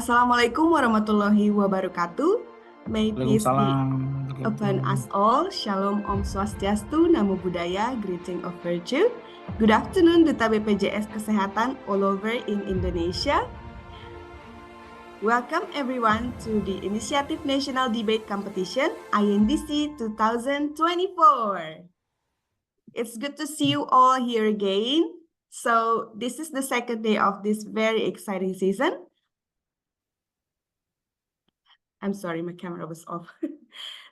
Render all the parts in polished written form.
Assalamualaikum warahmatullahi wabarakatuh. May peace be Waalaikumsalam. upon us all. Shalom, Om Swastiastu, Namo Buddhaya, greeting of virtue. Good afternoon, Duta BPJS Kesehatan all over in Indonesia. Welcome everyone to the Initiative National Debate Competition, INDC 2024. It's good to see you all here again. So this is the second day of this very exciting season. I'm sorry, my camera was off.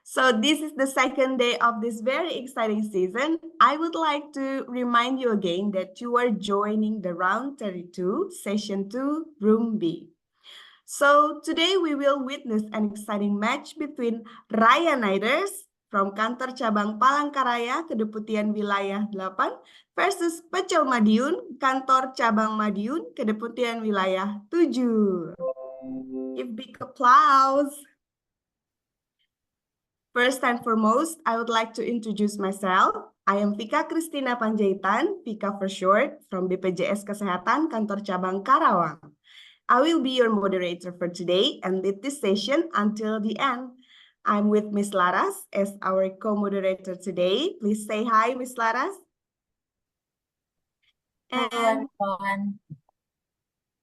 So this is the second day of this very exciting season. I would like to remind you again that you are joining the round 32, session 2, room B. So today we will witness an exciting match between Raya Niders from Kantor Cabang Palangkaraya, Kedeputian Wilayah 8 versus Pecel Madiun, Kantor Cabang Madiun, Kedeputian Wilayah 7. Give big applause. First and foremost, I would like to introduce myself. I am Vika Kristina Panjaitan, Vika for short, from BPJS Kesehatan Kantor Cabang Karawang. I will be your moderator for today and lead this session until the end. I'm with Ms. Laras as our co-moderator today. Please say hi, Ms. Laras. Hello, everyone.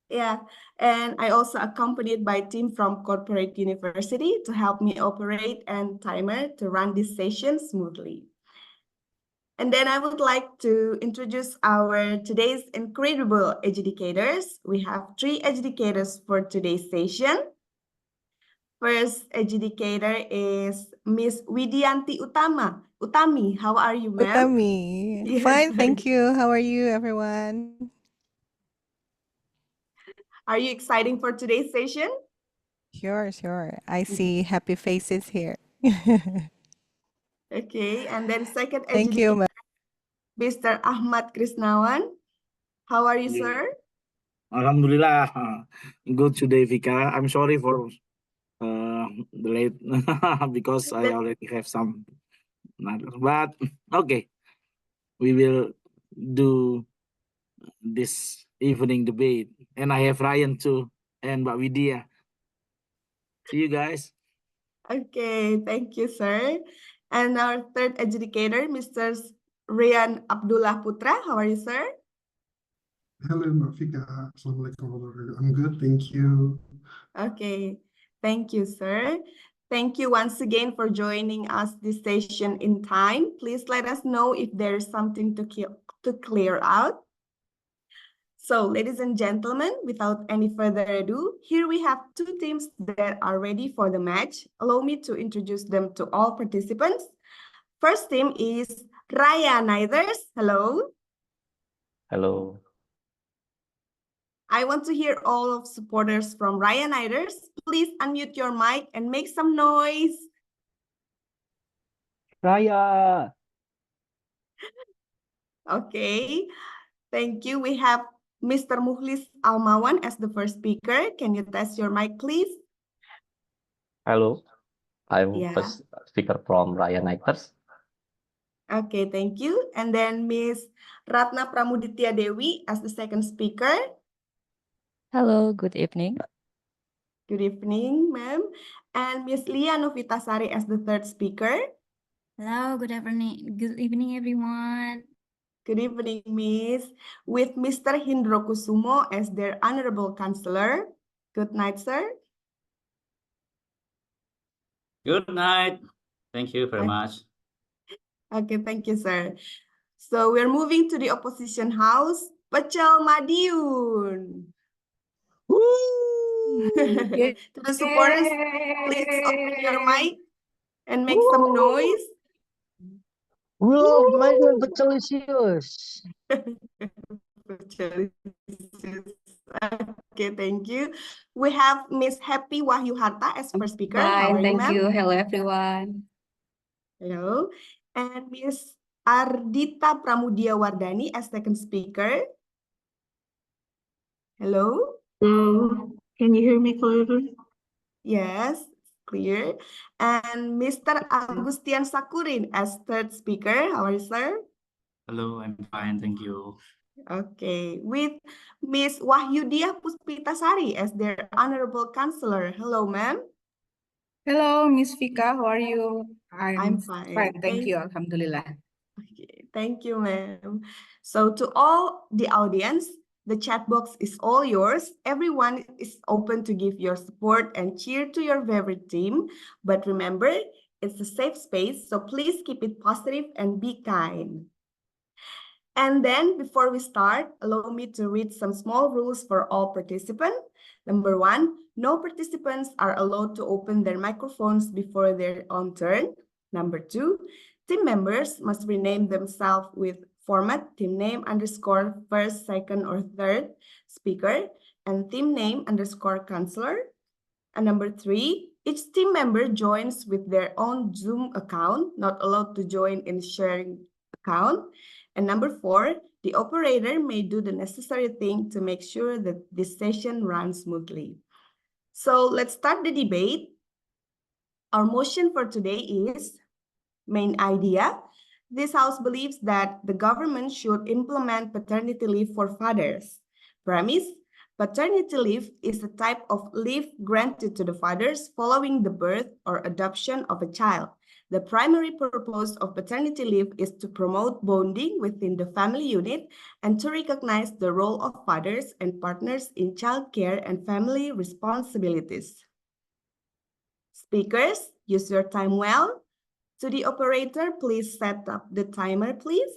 Yeah, and I also accompanied by a team from Corporate University to help me operate and timer to run this session smoothly. And then I would like to introduce our today's incredible adjudicators. We have 3 adjudicators for today's session. First adjudicator is Miss Widianti Utami, how are you, ma'am? Utami. Yes, Fine, very thank you. How are you, everyone? Are you excited for today's session? Sure. I see happy faces here. Okay, and then second Thank you, adjudicator, Mr. Achmad Krisnawan. How are you, Yeah. sir? Alhamdulillah, good today, Vika. I'm sorry for the late because I already have some matters. But okay, we will do this evening debate, and I have Ryan too and Mbak Widya. See you guys. Okay, thank you, sir. And our third adjudicator, Mr. Rian Abdullah Putra. How are you, sir? Hello, Mafika. Assalamualaikum warahmatullahi wabarakatuh. I'm good, thank you. Okay, thank you, sir. Thank you once again for joining us this session in time. Please let us know if there is something to clear out. So, ladies and gentlemen, without any further ado, here we have 2 teams that are ready for the match. Allow me to introduce them to all participants. First team is Raya Niders. Hello. Hello. I want to hear all of supporters from Raya Niders. Please unmute your mic and make some noise. Raya. Okay, thank you. We have Mr. Muhlis Almawan as the first speaker. Can you test your mic, please? Hello. I'm Yeah. first speaker from Raya Nighters. Okay, thank you. And then Miss Ratna Pramuditya Dewi as the second speaker. Hello, good evening. Good evening, ma'am. And Miss Lia Novitasari as the third speaker. Hello, good evening. Good evening, everyone. Good evening, Miss. With Mr. Hindro Kusumo as their honorable counselor. Good night, sir. Good night. Thank you very much. Okay, thank you, sir. So we're moving to the opposition house, Pecel Madiun. To the supporters, please open your mic and make some noise. We love Madiun Pecel. Okay, thank you. We have Miss Happy Wahyu Harta as first speaker. How are Fine, thank you, you. Hello, everyone. Hello. And Miss Ardita Pramudia Wardani as second speaker. Hello. Can you hear me clearly? Yes, clear. And Mr. Agustian Sakurin as third speaker. How are you, sir? Hello, I'm fine. Thank you. Okay, with Miss Wahyudia Puspitasari as their honorable counselor. Hello, ma'am. Hello, Miss Vika. How are you? I'm fine. fine. Thank you. Alhamdulillah. Okay, thank you, ma'am. So to all the audience, the chat box is all yours. Everyone is open to give your support and cheer to your favorite team. But remember, it's a safe space, so please keep it positive and be kind. And then before we start, allow me to read some small rules for all participants. Number one, no participants are allowed to open their microphones before their own turn. Number two, team members must rename themselves with format team name underscore first, second, or third speaker and team name underscore counselor. And number three, each team member joins with their own Zoom account, not allowed to join in sharing account. And number four, the operator may do the necessary thing to make sure that this session runs smoothly. So let's start the debate. Our motion for today is main idea. This house believes that the government should implement paternity leave for fathers. Premise, paternity leave is a type of leave granted to the fathers following the birth or adoption of a child. The primary purpose of paternity leave is to promote bonding within the family unit and to recognize the role of fathers and partners in childcare and family responsibilities. Speakers, use your time well. To the operator, please set up the timer, please.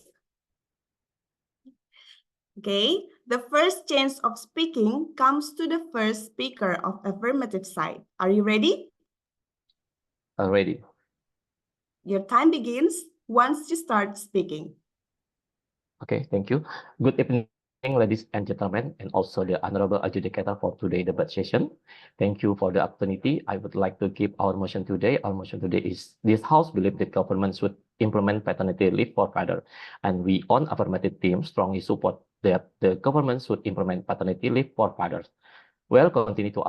Okay, the first chance of speaking comes to the first speaker of affirmative side. Are you ready? Ready. Your time begins once you start speaking. Okay, thank you. Good evening, ladies and gentlemen, and also the honorable adjudicator for today's debate session. Thank you for the opportunity. I would like to give our motion today. Our motion today is this House believes that government should implement paternity leave for father, and we on affirmative team strongly support that the government should implement paternity leave for fathers. Well, continue to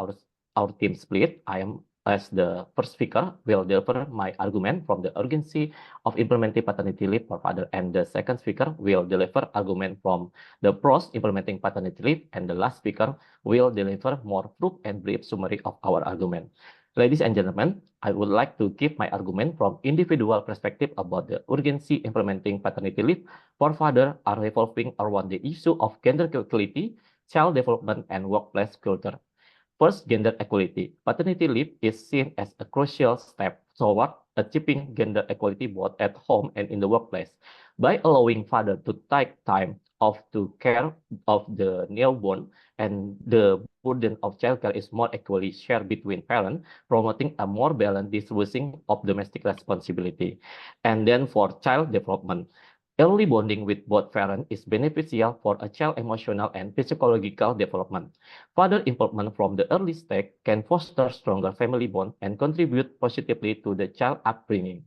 our team split. I am as the first speaker will deliver my argument from the urgency of implementing paternity leave for father, and the second speaker will deliver argument from the pros implementing paternity leave, and the last speaker will deliver more proof and brief summary of our argument. Ladies and gentlemen, I would like to give my argument from individual perspective about the urgency implementing paternity leave for father are revolving around the issue of gender equality, child development, and workplace culture. First, gender equality. Paternity leave is seen as a crucial step toward achieving gender equality both at home and in the workplace. By allowing father to take time off to care of the newborn, and the burden of childcare is more equally shared between parents, promoting a more balanced distribution of domestic responsibility. And then for child development, early bonding with both parents is beneficial for a child's emotional and physiological development. Father involvement from the early stage can foster stronger family bond and contribute positively to the child upbringing.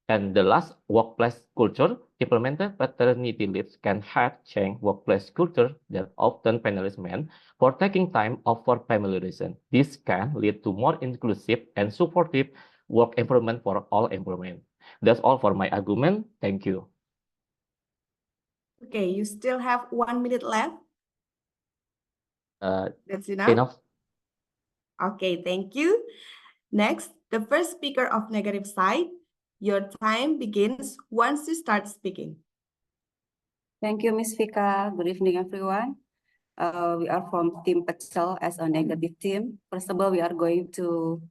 And the last, workplace culture. Implemented paternity leaves can help change workplace culture that often penalize men for taking time off for family reasons. This can lead to more inclusive and supportive work environment for all employment. That's all for my argument. Thank you. Okay, you still have 1 minute left. That's enough? Enough. Okay, thank you. Next, the first speaker of negative side. Your time begins once you start speaking. Thank you, Miss Vika. Good evening, everyone. We are from Team Pecel as a negative team. First of all, we are going to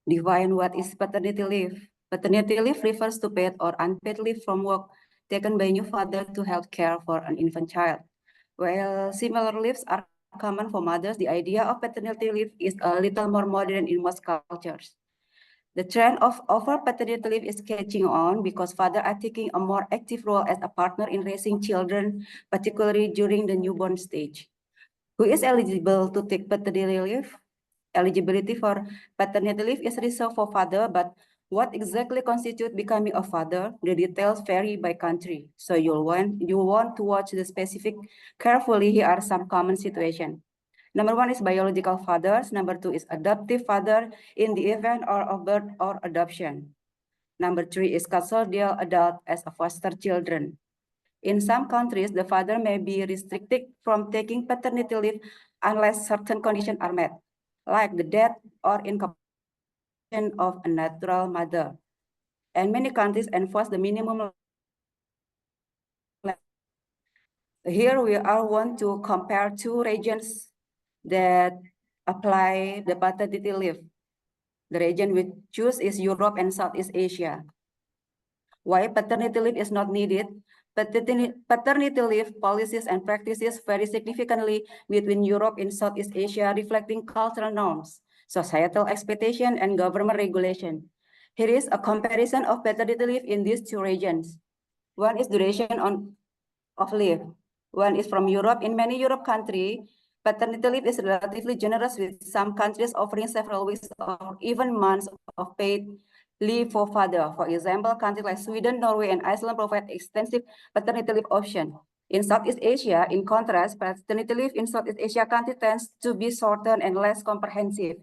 define what is paternity leave. Paternity leave refers to paid or unpaid leave from work taken by new father to help care for an infant child. While similar leaves are common for mothers, the idea of paternity leave is a little more modern in most cultures. The trend of over paternity leave is catching on because fathers are taking a more active role as a partner in raising children, particularly during the newborn stage. Who is eligible to take paternity leave? Eligibility for paternity leave is reserved for father, but what exactly constitutes becoming a father? The details vary by country. So you want to watch the specific carefully. Here are some common situations. Number one is biological fathers. Number two is adoptive father in the event of birth or adoption. Number three is custodial adult as a foster children. In some countries, the father may be restricted from taking paternity leave unless certain conditions are met, like the death or incapacity of a natural mother. And many countries enforce the minimum. Here we are want to compare two regions that apply the paternity leave. The region we choose is Europe and Southeast Asia. Why paternity leave is not needed? Paternity leave policies and practices vary significantly between Europe and Southeast Asia, reflecting cultural norms, societal expectation, and government regulation. Here is a comparison of paternity leave in these two regions. One is duration of leave. One is from Europe. In many Europe countries, paternity leave is relatively generous, with some countries offering several weeks or even months of paid leave for father. For example, countries like Sweden, Norway, and Iceland provide extensive paternity leave option. In Southeast Asia, in contrast, paternity leave in Southeast Asia countries tends to be shorter and less comprehensive.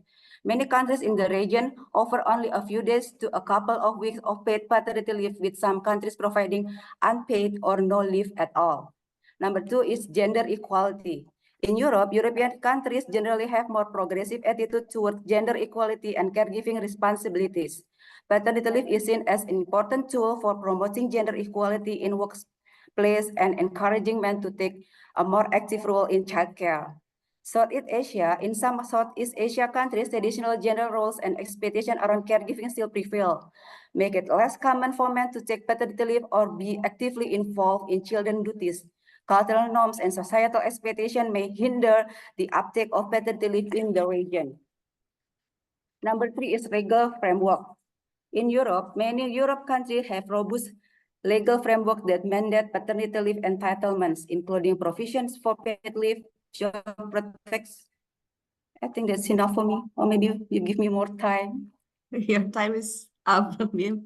Many countries in the region offer only a few days to a couple of weeks of paid paternity leave, with some countries providing unpaid or no leave at all. Number two is gender equality. In Europe, European countries generally have more progressive attitude towards gender equality and caregiving responsibilities. Paternity leave is seen as an important tool for promoting gender equality in workplace and encouraging men to take a more active role in childcare. Southeast Asia, in some Southeast Asia countries, traditional gender roles and expectations around caregiving still prevail, make it less common for men to take paternity leave or be actively involved in children duties. Cultural norms and societal expectation may hinder the uptake of paternity leave in the region. Number three is legal framework. In Europe, many Europe countries have robust legal framework that mandate paternity leave entitlements, including provisions for paid leave, job protection. I think that's enough for me, or maybe you give me more time. Your time is up, ma'am.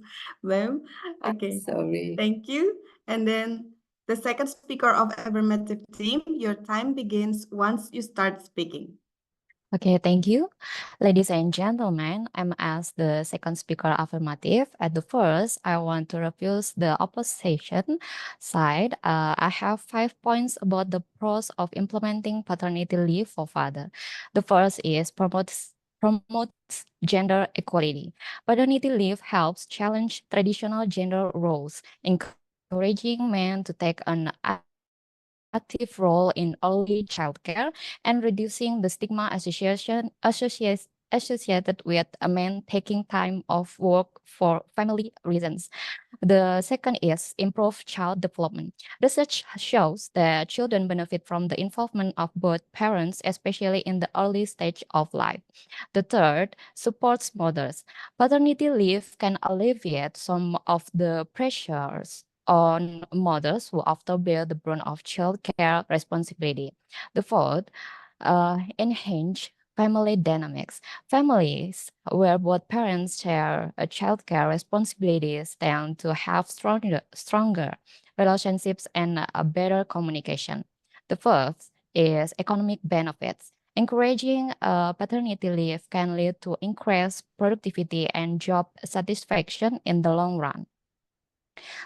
Okay, Sorry. thank you. And then the second speaker of affirmative team, your time begins once you start speaking. Okay, thank you. Ladies and gentlemen, I'm as the second speaker affirmative. At the first, I want to review the opposition side. I have 5 points about the pros of implementing paternity leave for father. The first is promotes gender equality. Paternity leave helps challenge traditional gender roles, encouraging men to take an active role in early childcare and reducing the stigma associated with a man taking time off work for family reasons. The second is improve child development. Research shows that children benefit from the involvement of both parents, especially in the early stage of life. The third supports mothers. Paternity leave can alleviate some of the pressures on mothers who often bear the brunt of child care responsibility. The fourth, enhance family dynamics. Families where both parents share child care responsibilities tend to have stronger relationships and a better communication. The fifth is economic benefits. Encouraging paternity leave can lead to increased productivity and job satisfaction in the long run.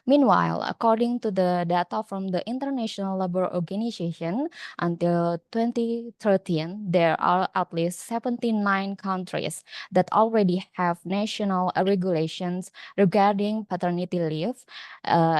Meanwhile, according to the data from the International Labour Organization, until 2013, there are at least 79 countries that already have national regulations regarding paternity leave.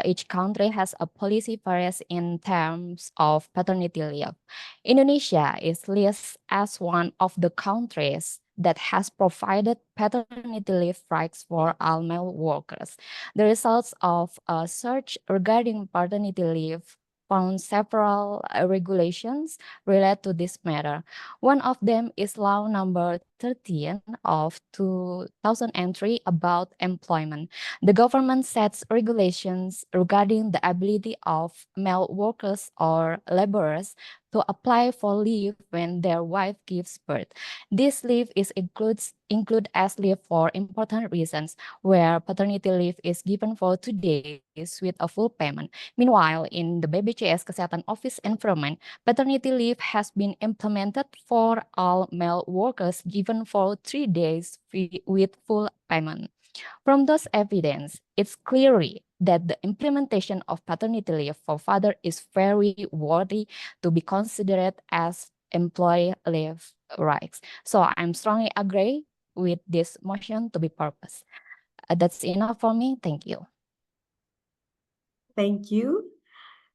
Each country has a policy varies in terms of paternity leave. Indonesia is listed as one of the countries that has provided paternity leave rights for all male workers. The results of a search regarding paternity leave found several regulations related to this matter. One of them is Law Number 13 of 2003 about employment. The government sets regulations regarding the ability of male workers or laborers to apply for leave when their wife gives birth. This leave include as leave for important reasons, where paternity leave is given for 2 days with a full payment. Meanwhile, in the BPJS Kesehatan Office environment, paternity leave has been implemented for all male workers given for 3 days with full payment. From those evidence, it's clearly that the implementation of paternity leave for father is very worthy to be considered as employee leave rights. So I'm strongly agree with this motion to be purpose. That's enough for me. Thank you. Thank you.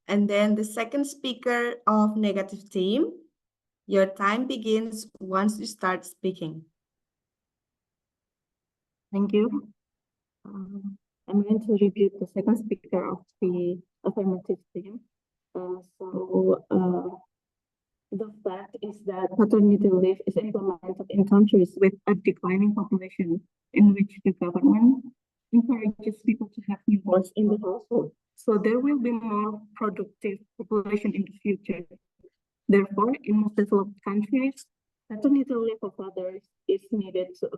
And then the second speaker of negative team, your time begins once you start speaking. Thank you. I'm going to review the second speaker of the affirmative team. The fact is that paternity leave is implemented in countries with a declining population in which the government encourages people to have newborns in the household. So there will be more productive population in the future. Therefore, in most developed countries, paternity leave for fathers is needed to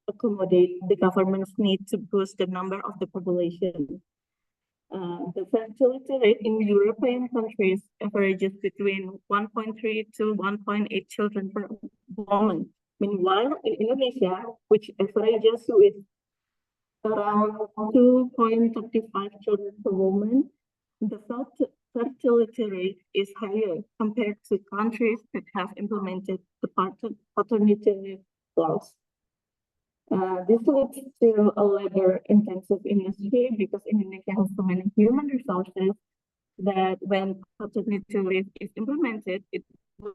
accommodate the government's need to boost the number of the population. The fertility rate in European countries averages between 1.3 to 1.8 children per woman. Meanwhile, in Indonesia, which averages with around 2.35 children per woman, the fertility rate is higher compared to countries that have implemented the paternity leave laws. This leads to a labor-intensive industry because Indonesia has so many human resources that when paternity leave is implemented, it will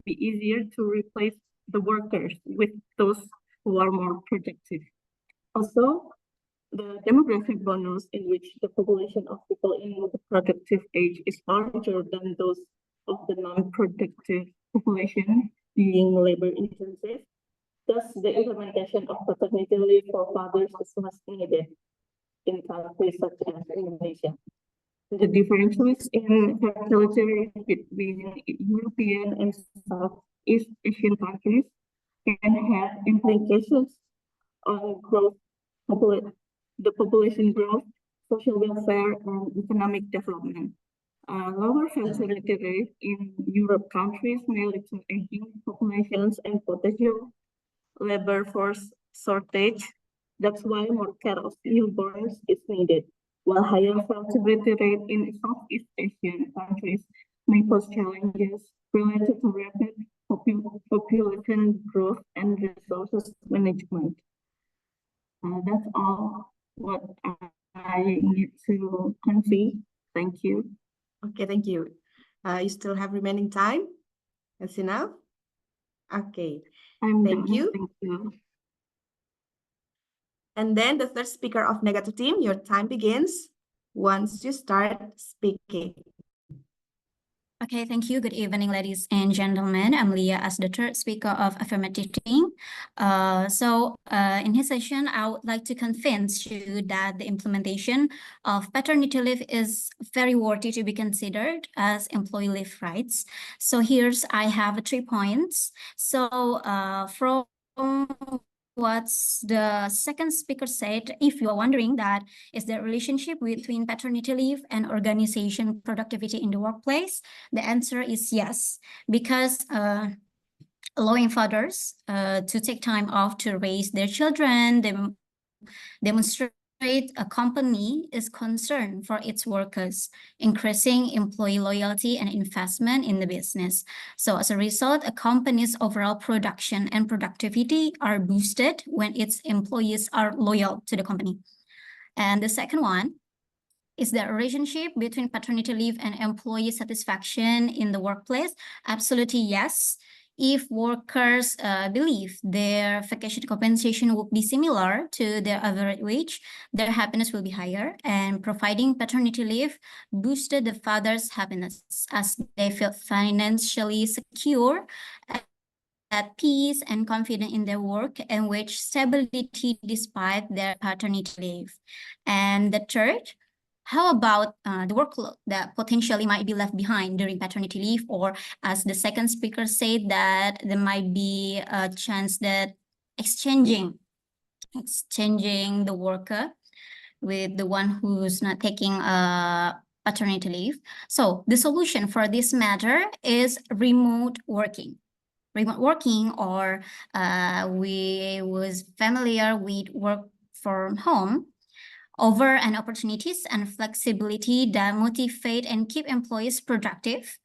be easier to replace the workers with those who are more productive. Also, the demographic bonus in which the population of people in the productive age is larger than those of the non-productive population being labor-intensive. Thus, the implementation of paternity leave for fathers is much needed in countries such as Indonesia. The differences in fertility rate between European and Southeast Asian countries can have implications on growth, the population growth, social welfare, and economic development. Lower fertility rate in Europe countries may lead to aging populations and potential labor force shortage. That's why more care of newborns is needed, while higher fertility rate in Southeast Asian countries may pose challenges related to rapid population growth and resources management. That's all what I need to convey. Thank you. Okay, thank you. You still have remaining time? That's enough? Okay, thank you. Thank you. And then the third speaker of negative team, your time begins once you start speaking. Okay, thank you. Good evening, ladies and gentlemen. I'm Leah as the third speaker of affirmative team. In his session, I would like to convince you that the implementation of paternity leave is very worthy to be considered as employee leave rights. So I have 3 points. From what the second speaker said, if you are wondering that is the relationship between paternity leave and organization productivity in the workplace, the answer is yes, because allowing fathers to take time off to raise their children, demonstrate a company is concerned for its workers, increasing employee loyalty and investment in the business. So as a result, a company's overall production and productivity are boosted when its employees are loyal to the company. And the second one is the relationship between paternity leave and employee satisfaction in the workplace. Absolutely yes. If workers believe their vacation compensation would be similar to their average wage, their happiness will be higher, and providing paternity leave boosted the father's happiness as they feel financially secure, at peace and confident in their work, and wage stability despite their paternity leave. And the third, how about the workload that potentially might be left behind during paternity leave, or as the second speaker said, that there might be a chance that exchanging the worker with the one who's not taking paternity leave. So the solution for this matter is remote working. Or we was familiar with from home over and opportunities and flexibility that motivate and keep employees productive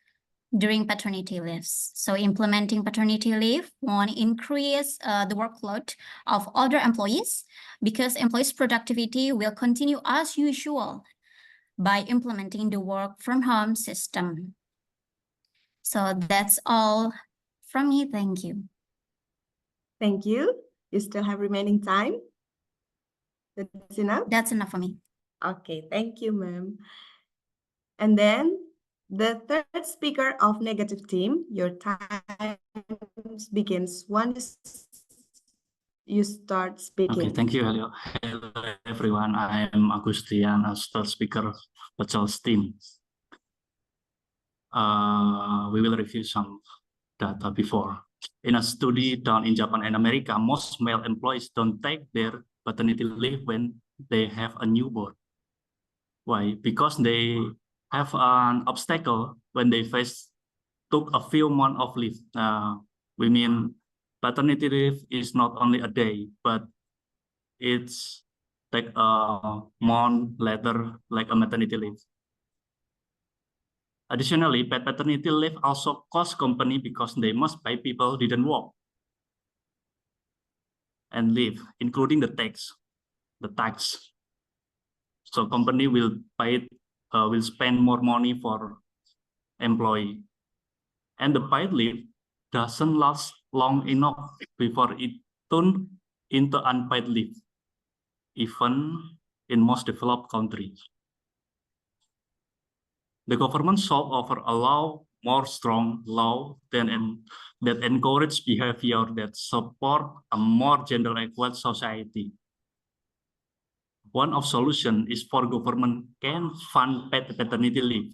during paternity leaves. So implementing paternity leave won't increase the workload of other employees because employees' productivity will continue as usual by implementing the work from home system. So that's all from me. Thank you. Thank you. You still have remaining time? That's enough? That's enough for me. Okay, thank you, ma'am. And then the third speaker of negative team, your time begins once you start speaking. Okay, thank you. Hello, everyone. I am Agustian, a third speaker, Pecel's team. We will review some data before. In a study done in Japan and America, most male employees don't take their paternity leave when they have a newborn. Why? Because they have an obstacle when they took a few months of leave. We mean paternity leave is not only a day, but it's like a month later, like a maternity leave. Additionally, paternity leave also costs company because they must pay people who didn't work and leave, including the tax. So company will spend more money for employee. And the paid leave doesn't last long enough before it turns into unpaid leave, even in most developed countries. The government should offer a more strong law that encourage behavior that support a more gender-equal society. One of solution is for government can fund paternity leave.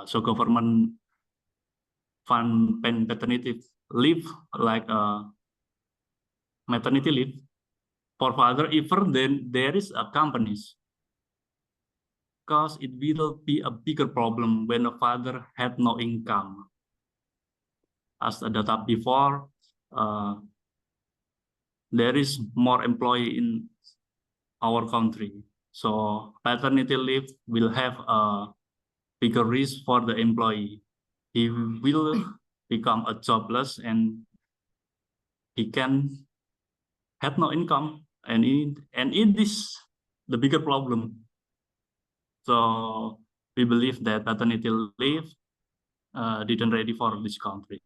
So government fund paternity leave like maternity leave for father, even then there is a companies. Because it will be a bigger problem when a father had no income. As the data before, there is more employee in our country. So paternity leave will have a bigger risk for the employee. He will become a jobless and he can have no income, and it is the bigger problem. So we believe that paternity leave didn't ready for this country.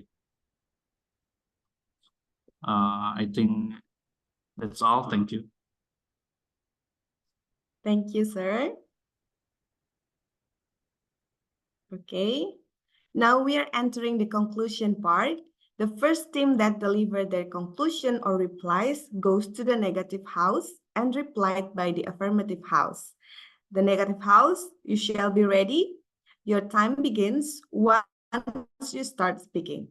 I think that's all. Thank you. Thank you, sir. Okay, now we are entering the conclusion part. The first team that delivered their conclusion or replies goes to the negative house and replied by the affirmative house. The negative house, you shall be ready. Your time begins once you start speaking.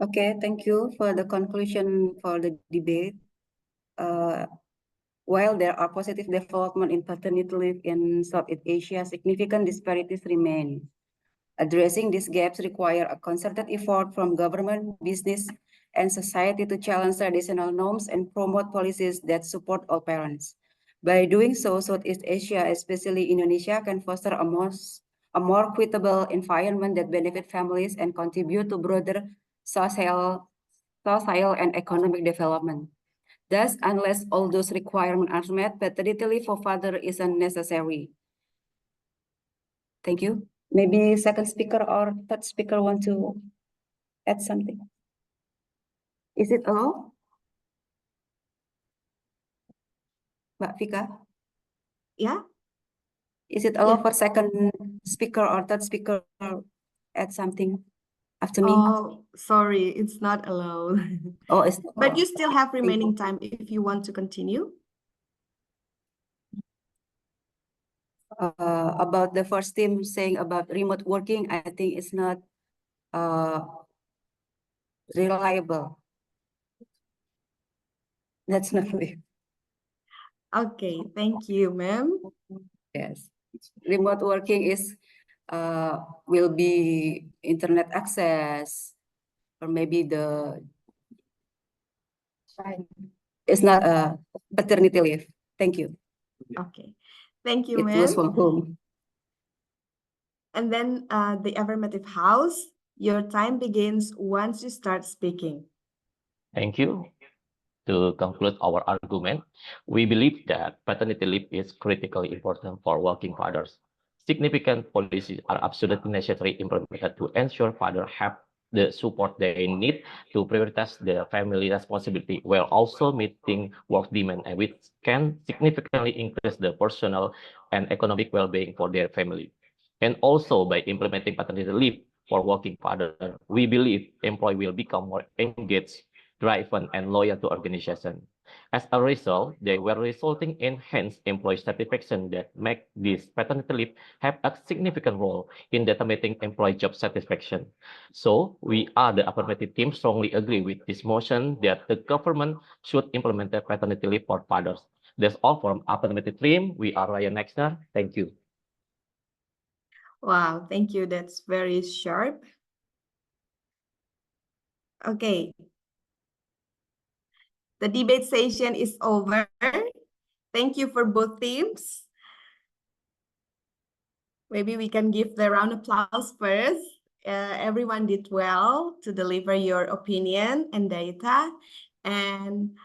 Okay, thank you for the conclusion for the debate. While there are positive development in paternity leave in Southeast Asia, significant disparities remain. Addressing these gaps require a concerted effort from government, business, and society to challenge traditional norms and promote policies that support all parents. By doing so, Southeast Asia, especially Indonesia, can foster a more equitable environment that benefit families and contribute to broader social and economic development. Thus, unless all those requirements are met, paternity leave for father isn't necessary. Thank you. Maybe second speaker or third speaker want to add something. Is it allowed? Mbak Vika? Yeah. Is it allowed for second speaker or third speaker add something after me? Oh, sorry, it's not allowed. Oh, it's But you still have remaining time if you want to continue. About the first team saying about remote working, I think it's not reliable. That's not clear. Okay, thank you, ma'am. Yes. Remote working is will be internet access, or maybe it's not a paternity leave. Thank you. Okay, thank you, It ma'am. was from home. And then the affirmative house, your time begins once you start speaking. Thank you. To conclude our argument, we believe that paternity leave is critically important for working fathers. Significant policies are absolutely necessary implemented to ensure fathers have the support they need to prioritize their family responsibility while also meeting work demand, and which can significantly increase the personal and economic well-being for their family. And also by implementing paternity leave for working fathers, we believe employees will become more engaged, driven, and loyal to organization. As a result, they were resulting in enhanced employee satisfaction that make this paternity leave have a significant role in determining employee job satisfaction. So we are the affirmative team strongly agree with this motion that the government should implement the paternity leave for fathers. That's all from affirmative team. We are Raya Nexner. Thank you. Wow, thank you. That's very sharp. Okay. The debate session is over. Thank you for both teams. Maybe we can give the round of applause first. Everyone did well to deliver your opinion and data. And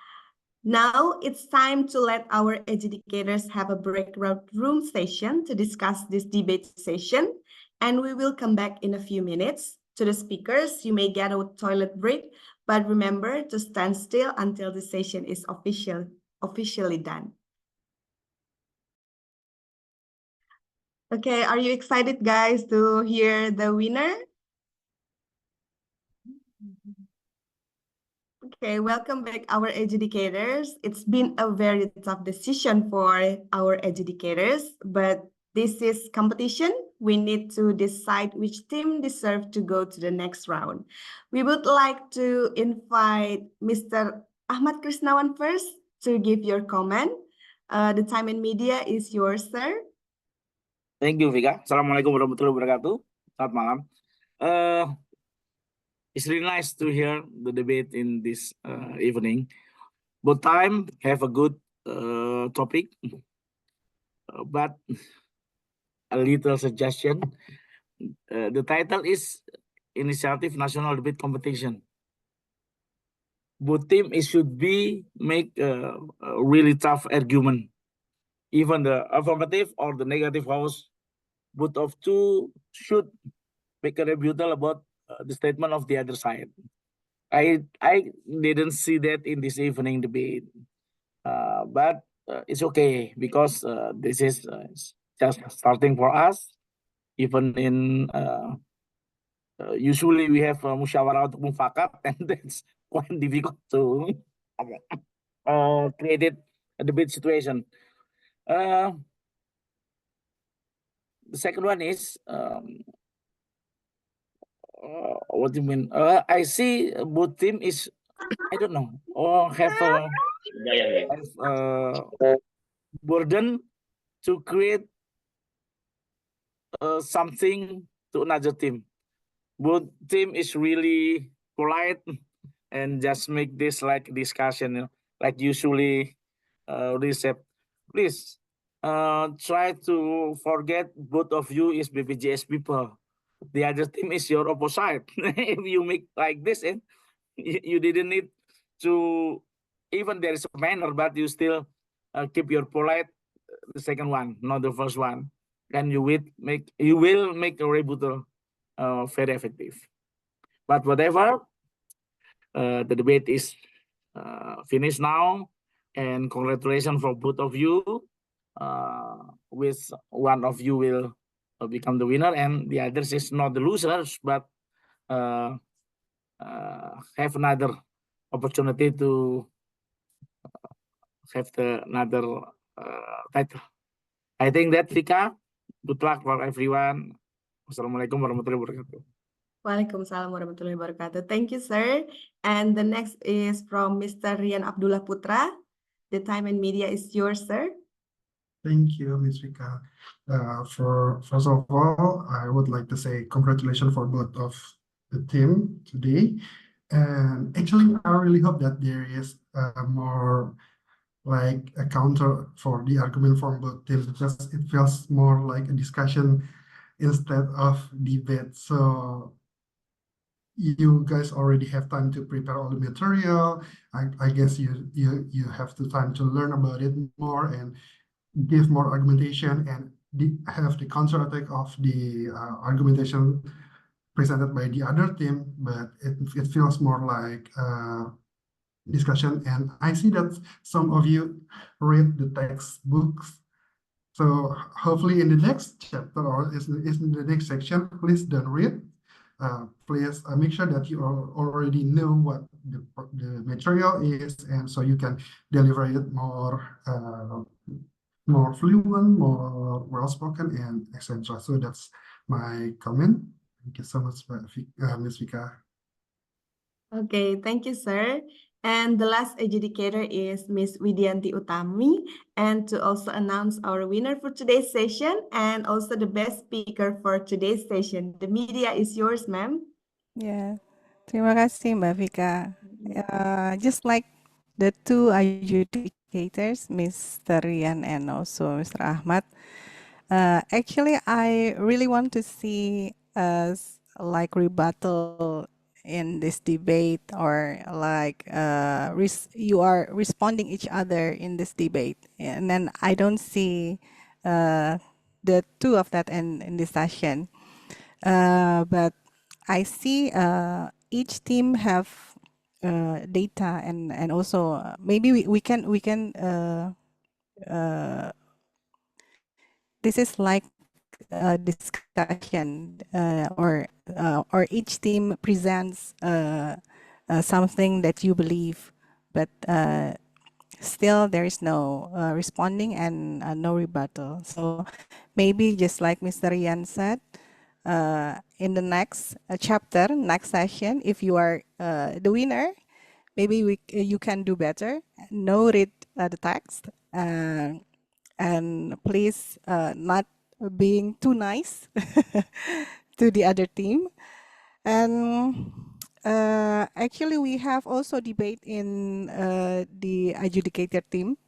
now it's time to let our educators have a breakout room session to discuss this debate session. And we will come back in a few minutes. To the speakers, you may get a toilet break, but remember to stand still until the session is officially done. Okay, are you excited, guys, to hear the winner? Okay, welcome back, our educators. It's been a very tough decision for our educators, but this is competition. We need to decide which team deserves to go to the next round. We would like to invite Mr. Achmad Krisnawan first to give your comment. The time and media is yours, sir. Thank you, Vika. Assalamualaikum warahmatullahi wabarakatuh. Selamat malam. It's really nice to hear the debate in this evening. Both time have a good topic, but a little suggestion. The title is Initiative National Debate Competition. Both team should be make a really tough argument. Even the affirmative or the negative house, both of two should make a rebuttal about the statement of the other side. I didn't see that in this evening debate, but it's okay because this is just starting for us. Even in usually we have musyawarah untuk mufakat, and that's quite difficult to create a debate situation. The second one is what do you mean? I see both team is, I don't know, or have a burden to create something to another team. Both team is really polite and just make this like discussion, you know, like usually receive. Please try to forget both of you is BPJS people. The other team is your opposite. If you make like this, and you didn't need to, even there is a manner, but you still keep your polite. The second one, not the first one. Then you will make a rebuttal very effective. But whatever, the debate is finished now, and congratulations for both of you. With one of you will become the winner, and the others is not the losers, but have another opportunity to have another title. I think that, Vika, good luck for everyone. Wassalamualaikum warahmatullahi wabarakatuh. Waalaikumsalam warahmatullahi wabarakatuh. Thank you, sir. And the next is from Mr. Rian Abdullah Putra. The time and media is yours, sir. Thank you, Ms. Vika. For first of all, I would like to say congratulations for both of the team today. And actually, I really hope that there is more like a counter for the argument from both teams, because it feels more like a discussion instead of debate. So you guys already have time to prepare all the material. I guess you have the time to learn about it more and give more argumentation and have the counter attack of the argumentation presented by the other team, but it feels more like discussion. And I see that some of you read the textbooks. So hopefully in the next chapter or is in the next section, please don't read. Please make sure that you already know what the material is, and so you can deliver it more fluent, more well-spoken, and etc. So that's my comment. Thank you so much, Ms. Vika. Okay, thank you, sir. And the last adjudicator is Miss Widianti Utami. And to also announce our winner for today's session and also the best speaker for today's session. The media is yours, ma'am. Yeah. Terima kasih, Mbak Vika. Just like the two adjudicators, Mr. Rian and also Mr. Ahmad, actually, I really want to see us like rebuttal in this debate, or like you are responding each other in this debate, and then I don't see the two of that in this session, but I see each team have data, and also maybe we can this is like a discussion, or each team presents something that you believe, but still there is no responding and no rebuttal. So maybe just like Mr. Rian said, in the next chapter, next session, if you are the winner, maybe you can do better. No read the text, and please not being too nice to the other team. And actually, we have also debate in the adjudicator team,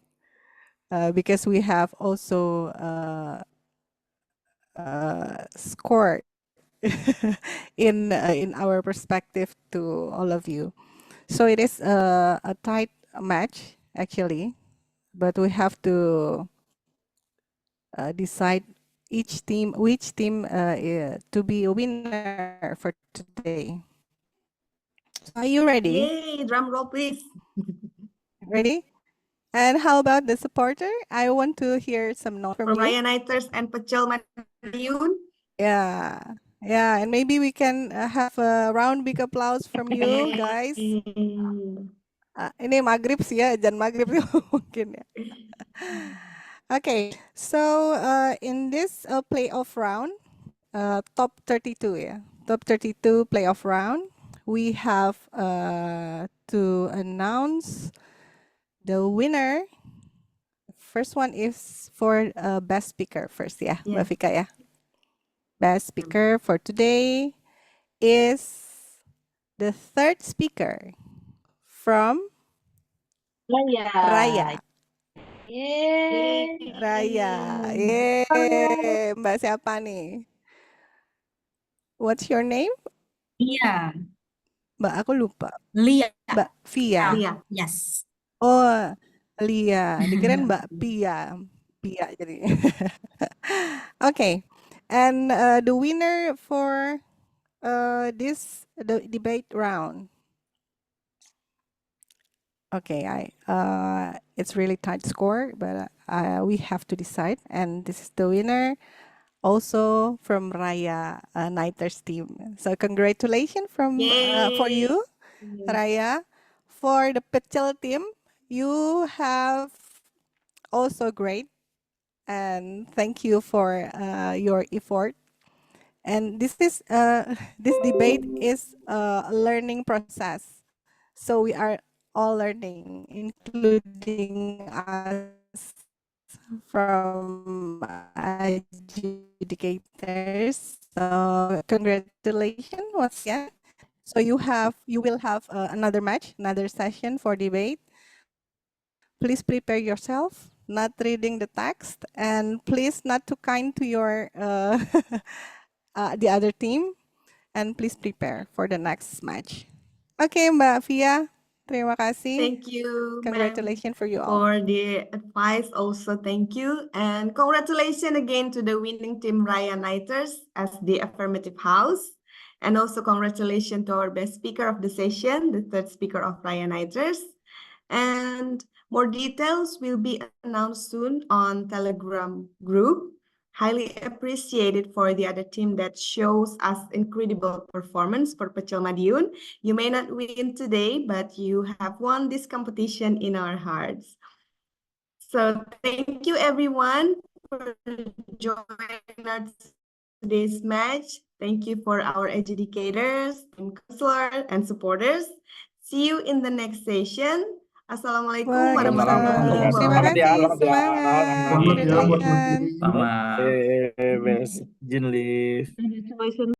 because we have also scored in our perspective to all of you. So it is a tight match actually, but we have to decide which team to be a winner for today. So are you ready? Yay, drum roll, please. Ready? And how about the supporter? I want to hear some notes from From you. Raya and Pecel Madiun. Yeah, yeah, and maybe we can have a round big applause from you guys. Ini maghrib sih ya, jan maghrib mungkin ya. Okay, so in this playoff round, top 32 ya, top 32 playoff round, we have to announce the winner. First one is for best speaker first ya, Mbak Vika ya. Best speaker for today is the third speaker from Raya. Raya. Yeay. Mbak siapa nih? What's your name? Iya. Mbak, aku lupa. Lia. Mbak Via. Lia. Yes. Oh, Lia. Dikirain Mbak Pia. Pia jadi. Okay. And the winner for this debate round. Okay, it's really tight score, but we have to decide, and this is the winner, also from Raya Nighters team. So congratulations for you, Raya. For the Pecel team, you have also great, and thank you for your effort. And this debate is a learning process. So we are all learning, including us from Adjudicators. So congratulations once again. So you will have another match, another session for debate. Please prepare yourself, not reading the text, and please not too kind to your the other team, and please prepare for the next match. Okay, Mbak Fia, terima kasih. Thank you, ma'am, Congratulations for you all. for the advice. Also, thank you. And congratulations again to the winning team Raya Nighters as the affirmative house. And also congratulations to our best speaker of the session, the third speaker of Raya Nighters. And more details will be announced soon on Telegram group. Highly appreciated for the other team that shows us incredible performance for Pecel Madiun. You may not win today, but you have won this competition in our hearts. So thank you everyone for joining us today's match. Thank you for our educators, team counselors, and supporters. See you in the next session. Assalamualaikum warahmatullahi Waalaikumsalam. Terima wabarakatuh. kasih, Selamat ya, semangat. Selamat ya buat Congratulations. Mas Didi. Selamat. Best Jin Live. Congratulations.